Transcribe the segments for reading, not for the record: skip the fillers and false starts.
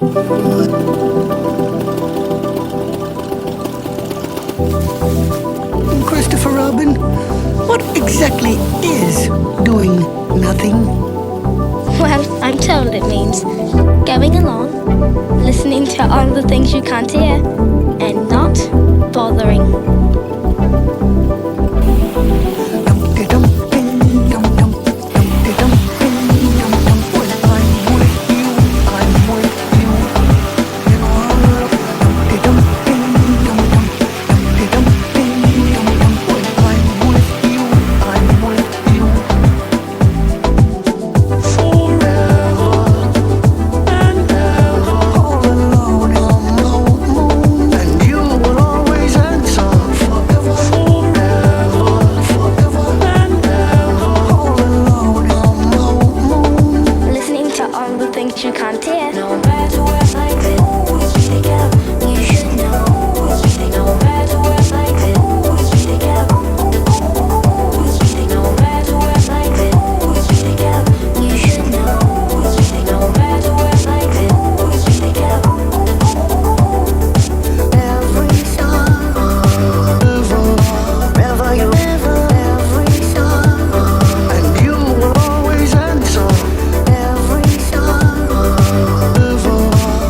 Christopher Robin, what exactly is doing nothing? Well, I'm told it means going along, listening to all the things you can't hear, and not bothering. Listening to all the things you can't hear. No matter where I live, together, you should know. No matter where I live, together. No matter where I live, together, you should know. No matter where I live, together. Every song, wherever you live, every song, and you will always answer. Every song,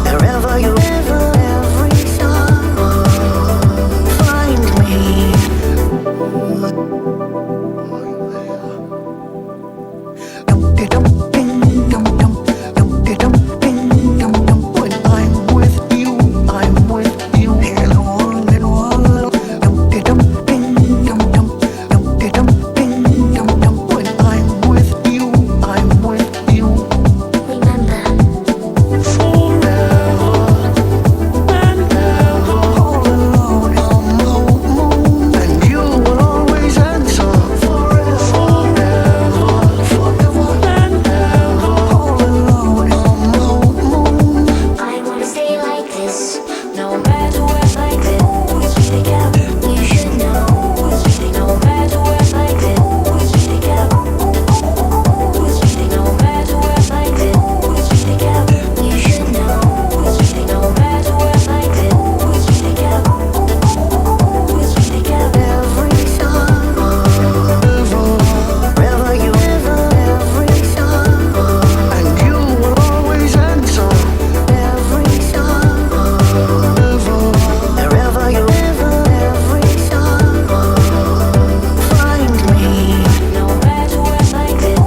wherever you live, every song, find me. When I'm with you, I'm with you. When I'm with you, I'm with you. Remember, all alone on the moon, and you will always answer. All alone on the moon. I wanna stay like this, no matter where I live. Together, you should know. No matter where I live. Together, no matter where I live. Together, you should know. No matter where I live. Together, every song, wherever you live, every song, and you will always answer. Every song, wherever you live, every song, find me. No matter where I live,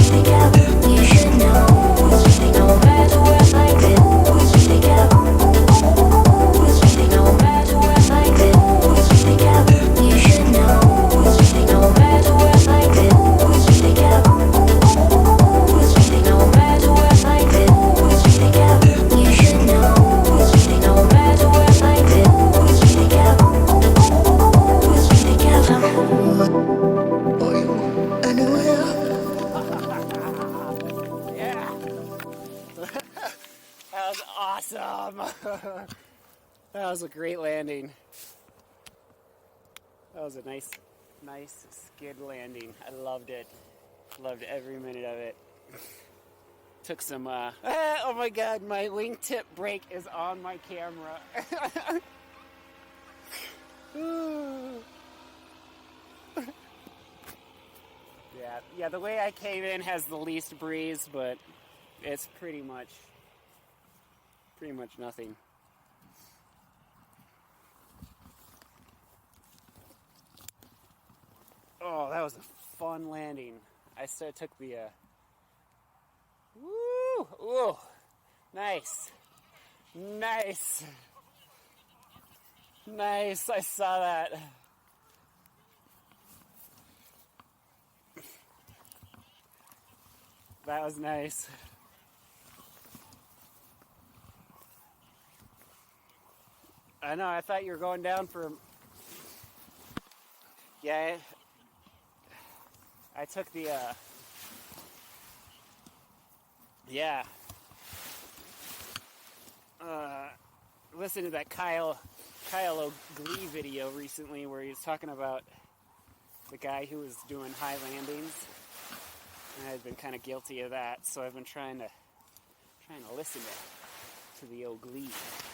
together, you should know. No matter where I live, together. No matter where I live, together, you should know. No matter where I live, together. No matter where I live, together, you should know. No matter where I live, together. Are you anywhere? Yeah. That was awesome. That was a great landing. That was a nice skid landing. I loved it. Loved every minute of it. Took some, oh my god, my wingtip brake is on my camera. Yeah, the way I came in has the least breeze, but it's pretty much nothing. Oh, that was a fun landing. I took the, woo, ooh, nice, I saw that. That was nice. I know, I thought you were going down for... Yeah, I took the, yeah. Listened to that Kyle O'Glee video recently where he was talking about the guy who was doing high landings. And I've been kind of guilty of that, so I've been trying to listen to the old leaf.